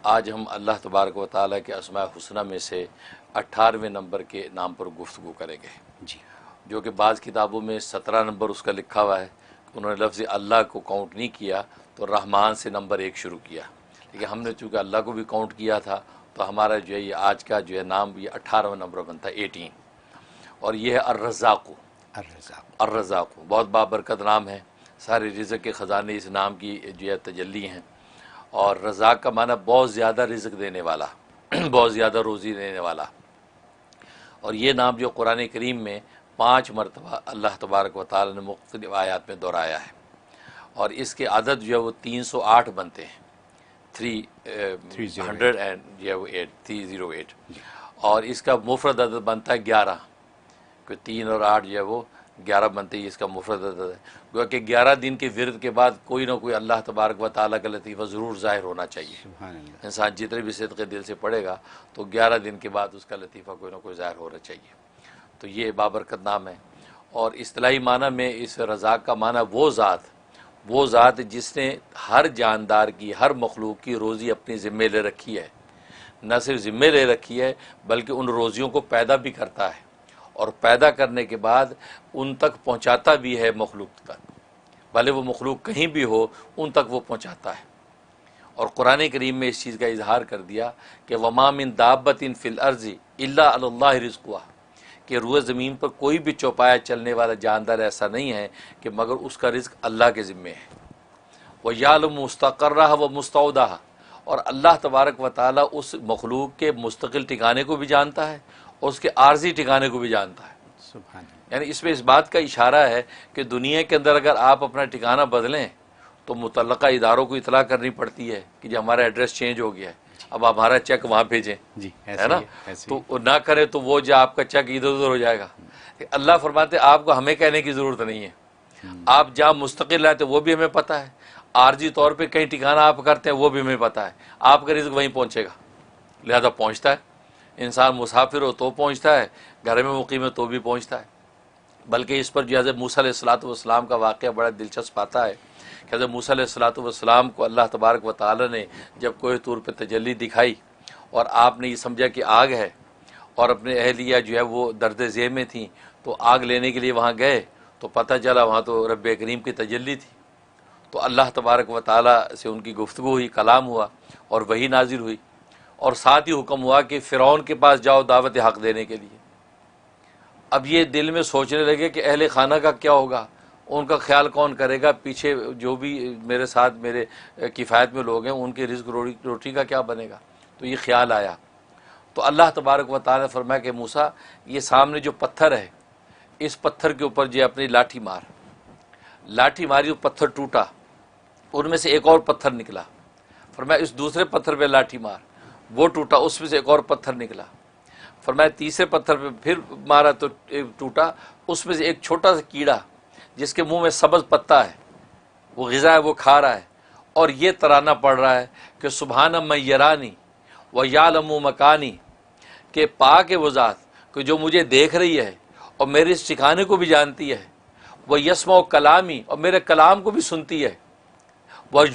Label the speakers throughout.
Speaker 1: آج ہم اللہ تبارک و تعالیٰ کے اسماء الحسنہ میں سے 18ویں نمبر کے نام پر گفتگو کریں گے،
Speaker 2: جی،
Speaker 1: جو کہ بعض کتابوں میں 17 نمبر اس کا لکھا ہوا ہے۔ انہوں نے لفظ اللہ کو کاؤنٹ نہیں کیا تو رحمان سے نمبر 1 شروع کیا، لیکن ہم نے چونکہ اللہ کو بھی کاؤنٹ کیا تھا تو ہمارا جو ہے یہ آج کا جو ہے نام یہ 18واں نمبر بنتا ہے 18، اور یہ ہے الرزاق۔ الرزاق بہت بابرکت نام ہے، سارے رزق کے خزانے اس نام کی جو ہے تجلی ہیں، اور رزاق کا معنی بہت زیادہ رزق دینے والا، بہت زیادہ روزی دینے والا۔ اور یہ نام جو قرآن کریم میں 5 مرتبہ اللہ تبارک و تعالی نے مختلف آیات میں دہرایا ہے، اور اس کے عدد جو ہے وہ 308 بنتے ہیں، 308 اور اس کا مفرد عدد بنتا ہے 11، کہ 3 اور 8 جو ہے وہ 11 بنتے ہیں، اس کا مفرد عدد ہے۔ گویا کہ 11 دن کے ورد کے بعد کوئی نہ کوئی اللہ تبارک و تعالیٰ کا لطیفہ ضرور ظاہر ہونا چاہیے۔
Speaker 2: سبحان اللہ۔
Speaker 1: انسان جتنے بھی صدقے دل سے پڑھے گا تو 11 دن کے بعد اس کا لطیفہ کوئی نہ کوئی ظاہر ہونا چاہیے۔ تو یہ بابرکت نام ہے، اور اصطلاحی معنی میں اس رزاق کا معنی وہ ذات جس نے ہر جاندار کی، ہر مخلوق کی روزی اپنی ذمے لے رکھی ہے، نہ صرف ذمے لے رکھی ہے بلکہ ان روزیوں کو پیدا بھی کرتا ہے، اور پیدا کرنے کے بعد ان تک پہنچاتا بھی ہے مخلوق تک، بھلے وہ مخلوق کہیں بھی ہو ان تک وہ پہنچاتا ہے۔ اور قرآن کریم میں اس چیز کا اظہار کر دیا کہ وما من دابۃ فی الارض الا علی اللہ رزقها، کہ روئے زمین پر کوئی بھی چوپایا چلنے والا جاندار ایسا نہیں ہے کہ مگر اس کا رزق اللہ کے ذمے ہے۔ وَيَعْلَمُ مُسْتَقَرَّهَا وَمُسْتَوْدَعَهَا، اور اللہ تبارک و تعالیٰ اس مخلوق کے مستقل ٹھکانے کو بھی جانتا ہے اور اس کے عارضی ٹھکانے کو بھی جانتا ہے۔
Speaker 2: سبحان اللہ۔
Speaker 1: یعنی اس میں اس بات کا اشارہ ہے کہ دنیا کے اندر اگر آپ اپنا ٹھکانہ بدلیں تو متعلقہ اداروں کو اطلاع کرنی پڑتی ہے کہ جی ہمارا ایڈریس چینج ہو گیا ہے، اب ہمارا چیک وہاں بھیجیں،
Speaker 2: جی،
Speaker 1: ہے نا؟ تو نہ کرے تو وہ جو آپ کا چیک ادھر ادھر ہو جائے گا۔ اللہ فرماتے آپ کو ہمیں کہنے کی ضرورت نہیں ہے، آپ جہاں مستقل رہتے وہ بھی ہمیں پتہ ہے، عارضی طور پہ کہیں ٹھکانہ آپ کرتے ہیں وہ بھی ہمیں پتہ ہے، آپ کا رزق وہیں پہنچے گا، لہذا پہنچتا ہے۔ انسان مسافر ہو تو پہنچتا ہے، گھر میں مقیم ہے تو بھی پہنچتا ہے۔ بلکہ اس پر جو حضرت موسیٰ علیہ السلام کا واقعہ بڑا دلچسپ آتا ہے کہ حضرت موسیٰ علیہ السلام کو اللہ تبارک و تعالی نے جب کوہ طور پہ تجلی دکھائی اور آپ نے یہ سمجھا کہ آگ ہے، اور اپنے اہلیہ جو ہے وہ درد ذیل میں تھیں، تو آگ لینے کے لیے وہاں گئے تو پتہ چلا وہاں تو رب کریم کی تجلی تھی، تو اللہ تبارک و تعالی سے ان کی گفتگو ہوئی، کلام ہوا اور وحی نازل ہوئی، اور ساتھ ہی حکم ہوا کہ فرعون کے پاس جاؤ دعوت حق دینے کے لیے۔ اب یہ دل میں سوچنے لگے کہ اہل خانہ کا کیا ہوگا، ان کا خیال کون کرے گا، پیچھے جو بھی میرے ساتھ میرے کفایت میں لوگ ہیں ان کے رزق روٹی کا کیا بنے گا۔ تو یہ خیال آیا تو اللہ تبارک و تعالی نے فرمایا کہ موسیٰ یہ سامنے جو پتھر ہے اس پتھر کے اوپر جو اپنی لاٹھی ماری، وہ پتھر ٹوٹا، ان میں سے ایک اور پتھر نکلا، فرمایا اس دوسرے پتھر پہ لاٹھی مار، وہ ٹوٹا، اس میں سے ایک اور پتھر نکلا، فرمایا تیسرے پتھر پہ پھر مارا تو ٹوٹا، اس میں سے ایک چھوٹا سا کیڑا جس کے منہ میں سبز پتا ہے، وہ غذا ہے وہ کھا رہا ہے، اور یہ ترانہ پڑھ رہا ہے کہ سبحان من یرانی و یعلم مکانی، کہ پاک ہے وہ ذات کہ جو مجھے دیکھ رہی ہے اور میرے اس ٹھکانے کو بھی جانتی ہے، وہ یسمع کلامی، اور میرے کلام کو بھی سنتی ہے، وہ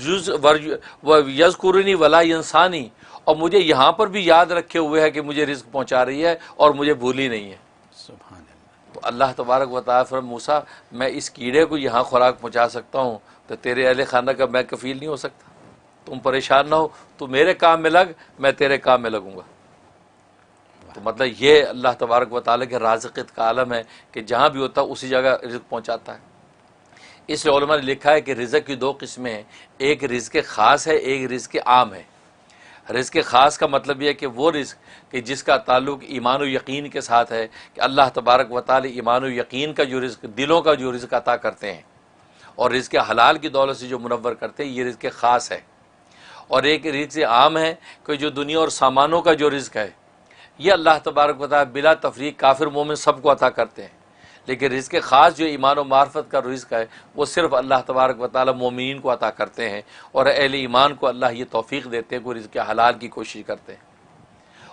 Speaker 1: یذکرنی ولا ینسانی، اور مجھے یہاں پر بھی یاد رکھے ہوئے ہے کہ مجھے رزق پہنچا رہی ہے اور مجھے بھولی نہیں ہے۔
Speaker 2: سبحان اللہ۔
Speaker 1: تو اللہ تبارک و تعالیٰ فرمایا موسیٰ میں اس کیڑے کو یہاں خوراک پہنچا سکتا ہوں تو تیرے اہل خانہ کا میں کفیل نہیں ہو سکتا، تم پریشان نہ ہو، تو میرے کام میں لگ، میں تیرے کام میں لگوں گا۔ تو مطلب یہ اللہ تبارک و تعالیٰ کے رازقیت کا عالم ہے کہ جہاں بھی ہوتا ہے اسی جگہ رزق پہنچاتا ہے۔ اس لیے علماء نے لکھا ہے کہ رزق کی 2 قسمیں ہیں، ایک رزق خاص ہے، ایک رزق عام ہے۔ رزق خاص کا مطلب یہ ہے کہ وہ رزق کہ جس کا تعلق ایمان و یقین کے ساتھ ہے، کہ اللہ تبارک و تعالی ایمان و یقین کا جو رزق، دلوں کا جو رزق عطا کرتے ہیں اور رزق حلال کی دولت سے جو منور کرتے ہیں، یہ رزق خاص ہے۔ اور ایک رزق عام ہے کہ جو دنیا اور سامانوں کا جو رزق ہے، یہ اللہ تبارک و تعالی بلا تفریق کافر مومن سب کو عطا کرتے ہیں، لیکن رزق خاص جو ایمان و معرفت کا رزق ہے وہ صرف اللہ تبارک و تعالی مومنین کو عطا کرتے ہیں، اور اہل ایمان کو اللہ یہ توفیق دیتے ہیں کہ وہ رزق حلال کی کوشش کرتے ہیں۔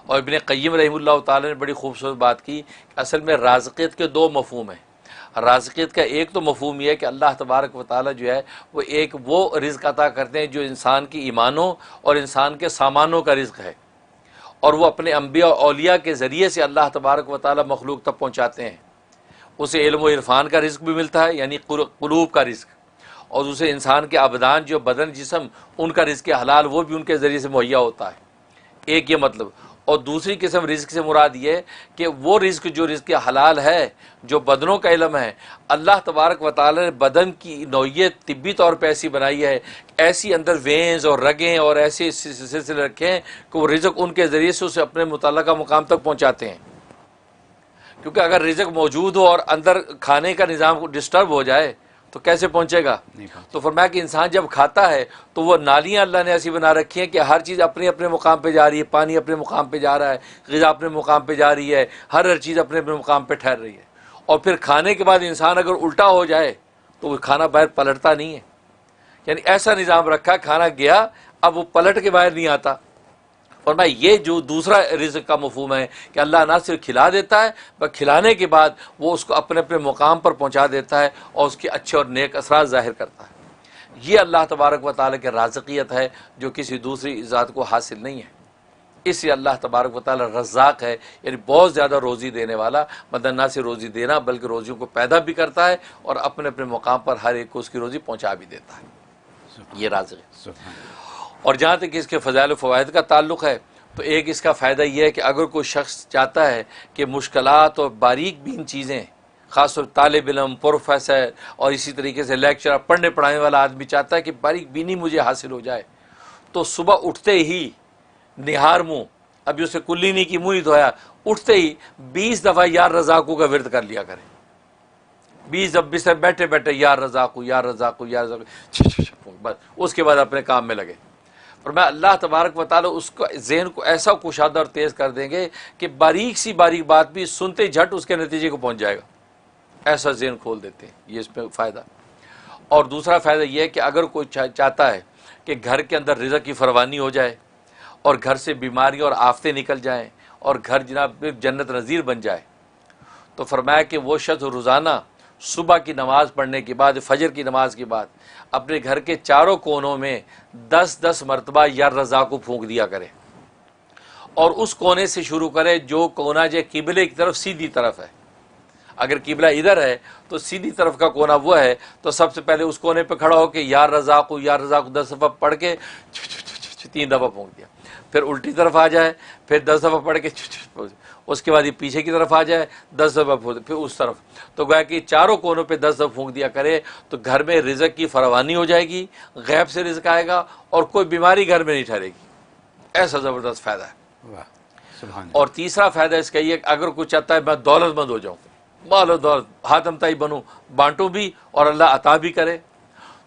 Speaker 1: اور ابن قیم رحمہ اللہ تعالی نے بڑی خوبصورت بات کی کہ اصل میں رازقیت کے 2 مفہوم ہیں، رازقیت کا ایک تو مفہوم یہ ہے کہ اللہ تبارک و تعالیٰ جو ہے وہ ایک وہ رزق عطا کرتے ہیں جو انسان کی ایمانوں اور انسان کے سامانوں کا رزق ہے، اور وہ اپنے انبیاء اور اولیاء کے ذریعے سے اللہ تبارک و تعالیٰ مخلوق تک پہنچاتے ہیں۔ اسے علم و عرفان کا رزق بھی ملتا ہے، یعنی قلوب کا رزق، اور اسے انسان کے ابدان جو بدن جسم ان کا رزق حلال وہ بھی ان کے ذریعے سے مہیا ہوتا ہے، ایک یہ مطلب۔ اور دوسری قسم رزق سے مراد یہ ہے کہ وہ رزق جو رزق حلال ہے، جو بدنوں کا علم ہے، اللہ تبارک و تعالی نے بدن کی نوعیت طبی طور پہ ایسی بنائی ہے، ایسی اندر وینز اور رگیں اور ایسے سلسلے رکھے ہیں کہ وہ رزق ان کے ذریعے سے اسے اپنے متعلقہ مقام تک پہنچاتے ہیں۔ کیونکہ اگر رزق موجود ہو اور اندر کھانے کا نظام ڈسٹرب ہو جائے تو کیسے پہنچے گا؟ تو فرمایا کہ انسان جب کھاتا ہے تو وہ نالیاں اللہ نے ایسی بنا رکھی ہیں کہ ہر چیز اپنے اپنے مقام پہ جا رہی ہے، پانی اپنے مقام پہ جا رہا ہے، غذا اپنے مقام پہ جا رہی ہے، ہر چیز اپنے اپنے مقام پہ ٹھہر رہی ہے۔ اور پھر کھانے کے بعد انسان اگر الٹا ہو جائے تو وہ کھانا باہر پلٹتا نہیں ہے، یعنی ایسا نظام رکھا، کھانا گیا اب وہ پلٹ کے باہر نہیں آتا۔ فرمایا یہ جو دوسرا رزق کا مفہوم ہے کہ اللہ نہ صرف کھلا دیتا ہے بلکہ کھلانے کے بعد وہ اس کو اپنے اپنے مقام پر پہنچا دیتا ہے اور اس کے اچھے اور نیک اثرات ظاہر کرتا ہے۔ یہ اللہ تبارک و تعالیٰ کی رازقیت ہے جو کسی دوسری ذات کو حاصل نہیں ہے۔ اس لیے اللہ تبارک و تعالیٰ رزاق ہے، یعنی بہت زیادہ روزی دینے والا، مطلب نہ صرف روزی دینا بلکہ روزیوں کو پیدا بھی کرتا ہے اور اپنے اپنے مقام پر ہر ایک کو اس کی روزی پہنچا بھی دیتا ہے۔ یہ رازق ہے۔ اور جہاں تک اس کے فضائل و فوائد کا تعلق ہے تو ایک اس کا فائدہ یہ ہے کہ اگر کوئی شخص چاہتا ہے کہ مشکلات اور باریک بین چیزیں، خاص طور طالب علم، پروفیسر اور اسی طریقے سے لیکچرر، پڑھنے پڑھانے والا آدمی چاہتا ہے کہ باریک بینی مجھے حاصل ہو جائے، تو صبح اٹھتے ہی نہار منہ، ابھی اسے کلی نہیں کی، منہ نہیں دھویا، اٹھتے ہی 20 دفعہ یا رزاقو کا ورد کر لیا کرے۔ 20 دفعہ سے بیٹھے بیٹھے یا رزاقو یا رزاقو یا رزاقو، بس اس کے بعد اپنے کام میں لگے۔ فرمایا اللہ تبارک و تعالیٰ اس کو ذہن کو ایسا کشادہ اور تیز کر دیں گے کہ باریک سی باریک بات بھی سنتے جھٹ اس کے نتیجے کو پہنچ جائے گا، ایسا ذہن کھول دیتے ہیں۔ یہ اس میں فائدہ۔ اور دوسرا فائدہ یہ ہے کہ اگر کوئی چاہتا ہے کہ گھر کے اندر رزق کی فراوانی ہو جائے اور گھر سے بیماریاں اور آفتیں نکل جائیں اور گھر جناب جنت نظیر بن جائے، تو فرمایا کہ وہ شخص روزانہ صبح کی نماز پڑھنے کے بعد، فجر کی نماز کے بعد اپنے گھر کے چاروں کونوں میں 10 مرتبہ یا رضا کو پھونک دیا کرے، اور اس کونے سے شروع کرے جو کونا جو قبلے کی طرف سیدھی طرف ہے۔ اگر قبلہ ادھر ہے تو سیدھی طرف کا کونا وہ ہے، تو سب سے پہلے اس کونے پہ کھڑا ہو کے یا رضا کو 10 دفعہ پڑھ کے 3 دفعہ پھونک دیا، پھر الٹی طرف آ جائے، پھر 10 دفعہ پڑھ کے، اس کے بعد یہ پیچھے کی طرف آ جائے 10 دفعہ پھونک، پھر اس طرف، تو گویا کہ چاروں کونوں پہ 10 دفعہ پھونک دیا کرے تو گھر میں رزق کی فراوانی ہو جائے گی، غیب سے رزق آئے گا اور کوئی بیماری گھر میں نہیں ٹھہرے گی۔ ایسا زبردست فائدہ ہے۔ اور تیسرا فائدہ اس کا یہ کہ اگر کوئی چاہتا ہے میں دولت مند ہو جاؤں، مال و دولت حاتم تائی بنوں، بانٹوں بھی اور اللہ عطا بھی کرے،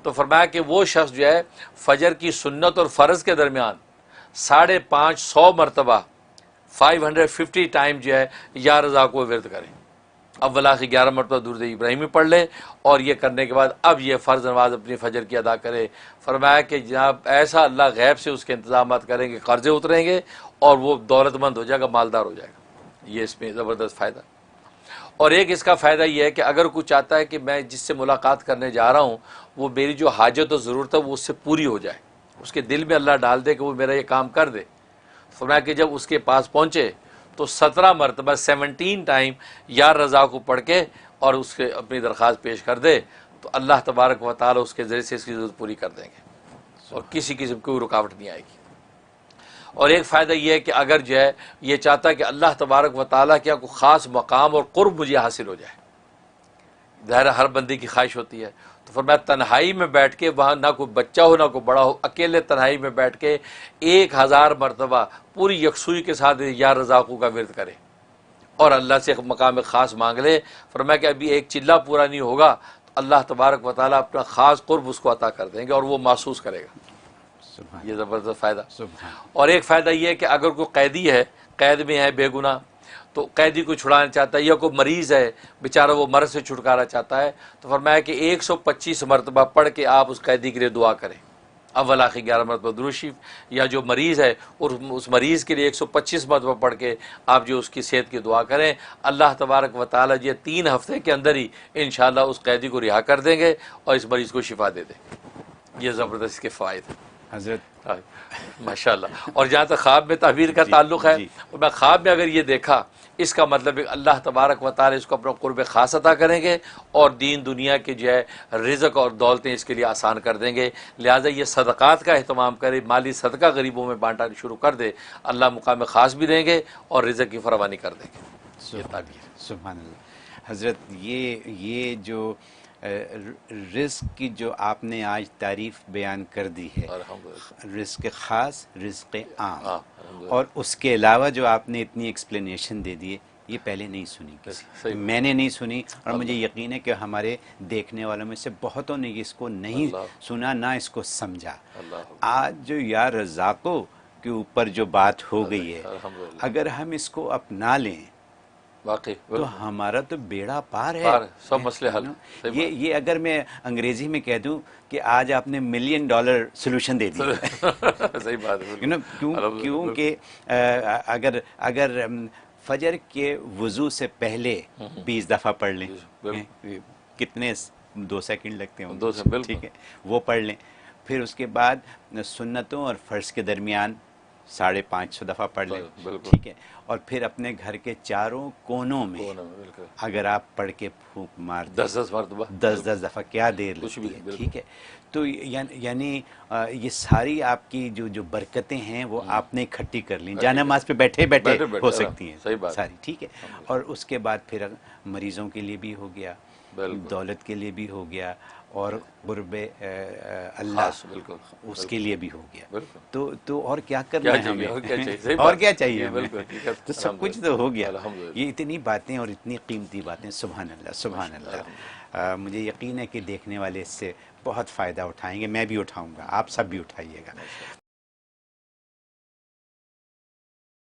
Speaker 1: تو فرمایا کہ وہ شخص جو ہے فجر کی سنت اور فرض کے درمیان 550 مرتبہ 550 ٹائم جو ہے یا رضا کو ورد کرے۔ اولا سے 11 مرتبہ درود ابراہیمی پڑھ لے، اور یہ کرنے کے بعد اب یہ فرض نماز اپنی فجر کی ادا کرے۔ فرمایا کہ جناب ایسا اللہ غیب سے اس کے انتظامات کریں گے، قرضے اتریں گے اور وہ دولت مند ہو جائے گا، مالدار ہو جائے گا۔ یہ اس میں زبردست فائدہ۔ اور ایک اس کا فائدہ یہ ہے کہ اگر کوئی چاہتا ہے کہ میں جس سے ملاقات کرنے جا رہا ہوں وہ میری جو حاجت و ضرورت ہے وہ اس سے پوری ہو جائے، اس کے دل میں اللہ ڈال دے کہ وہ میرا یہ کام کر دے، فرمایا کہ جب اس کے پاس پہنچے تو 17 مرتبہ 17 ٹائم یا رضا کو پڑھ کے اور اس کے اپنی درخواست پیش کر دے تو اللہ تبارک و تعالی اس کے ذریعے سے اس کی ضرورت پوری کر دیں گے اور کسی قسم کی کوئی رکاوٹ نہیں آئے گی۔ اور ایک فائدہ یہ ہے کہ اگر جو ہے یہ چاہتا ہے کہ اللہ تبارک و تعالیٰ کیا کوئی خاص مقام اور قرب مجھے حاصل ہو جائے، ظاہر ہر بندے کی خواہش ہوتی ہے، تو فرمایا تنہائی میں بیٹھ کے، وہاں نہ کوئی بچہ ہو نہ کوئی بڑا ہو، اکیلے تنہائی میں بیٹھ کے 1000 مرتبہ پوری یکسوئی کے ساتھ یا رضاقو کا ورد کرے اور اللہ سے مقام خاص مانگ لے۔ فرمایا کہ ابھی ایک چلہ پورا نہیں ہوگا تو اللہ تبارک و تعالیٰ اپنا خاص قرب اس کو عطا کر دیں گے اور وہ محسوس کرے گا۔ یہ زبردست فائدہ۔ اور ایک فائدہ یہ ہے کہ اگر کوئی قیدی ہے، قید میں ہے بے گناہ، تو قیدی کو چھڑانا چاہتا ہے، یا کوئی مریض ہے بیچارہ وہ مرض سے چھٹکارا چاہتا ہے، تو فرمایا کہ 125 مرتبہ پڑھ کے آپ اس قیدی کے لیے دعا کریں اول آخر 11 مرتبہ درود شریف، یا جو مریض ہے اور اس مریض کے لیے 125 مرتبہ پڑھ کے آپ جو اس کی صحت کی دعا کریں، اللہ تبارک و تعالیٰ یہ 3 ہفتے کے اندر ہی انشاءاللہ اس قیدی کو رہا کر دیں گے اور اس مریض کو شفا دے دیں گے۔ یہ زبردست کے فائدے
Speaker 2: حضرت
Speaker 1: ماشاءاللہ۔ اور جہاں تک خواب میں تعبیر کا تعلق ہے، اور میں خواب میں اگر یہ دیکھا، اس کا مطلب ہے اللہ تبارک و تعالی اس کو اپنا قرب خاص عطا کریں گے اور دین دنیا کے جو ہے رزق اور دولتیں اس کے لیے آسان کر دیں گے۔ لہٰذا یہ صدقات کا اہتمام کرے، مالی صدقہ غریبوں میں بانٹنا شروع کر دے، اللہ مقام خاص بھی دیں گے اور رزق کی فراوانی کر دیں گے۔ یہ تعبیر۔
Speaker 2: سبحان اللہ۔ حضرت یہ جو رزق کی جو آپ نے آج تعریف بیان کر دی ہے، رزق خاص، رزق عام، اور اس کے علاوہ جو آپ نے اتنی ایکسپلینیشن دے دی ہے، یہ پہلے نہیں سنی کسی، میں نے نہیں سنی، اور مجھے یقین ہے کہ ہمارے دیکھنے والوں میں سے بہتوں نے اس کو نہیں سنا، نہ اس کو سمجھا۔ آج جو یا رزاقوں کے اوپر جو بات ہو گئی ہے، اگر ہم اس کو اپنا لیں
Speaker 1: واقعی
Speaker 2: تو ہمارا تو بیڑا پار ہے،
Speaker 1: سب مسئلے حل۔
Speaker 2: یہ اگر میں انگریزی میں کہہ دوں کہ آج آپ نے $1 ملین سولوشن دے دیا،
Speaker 1: صحیح بات ہے۔
Speaker 2: کیونکہ اگر فجر کے وضو سے پہلے 20 دفعہ پڑھ لیں، کتنے 2 سیکنڈ لگتے ہیں،
Speaker 1: 2 سیکنڈ،
Speaker 2: ٹھیک ہے، وہ پڑھ لیں، پھر اس کے بعد سنتوں اور فرض کے درمیان 550 دفعہ پڑھ لیں، ٹھیک ہے، اور پھر اپنے گھر کے چاروں کونوں میں اگر آپ پڑھ کے پھونک مار
Speaker 1: 10 مرتبہ،
Speaker 2: 10 دفعہ، کیا دیر لگتی ہے، ٹھیک ہے۔ تو یعنی یہ ساری آپ کی جو برکتیں ہیں وہ آپ نے اکٹھی کر لیں، جا نماز پہ بیٹھے ہو سکتی ہیں ساری، ٹھیک ہے، اور اس کے بعد پھر مریضوں کے لیے بھی ہو گیا، دولت کے لیے بھی ہو گیا، اور قرب اللہ اس کے لیے بھی ہو گیا، تو اور کیا کرنا ہے ہمیں، اور کیا چاہیے ہمیں، تو سب کچھ تو ہو گیا۔ یہ اتنی باتیں اور اتنی قیمتی باتیں، سبحان اللہ، سبحان اللہ۔ مجھے یقین ہے کہ دیکھنے والے اس سے بہت فائدہ اٹھائیں گے، میں بھی اٹھاؤں گا، آپ سب بھی اٹھائیے گا۔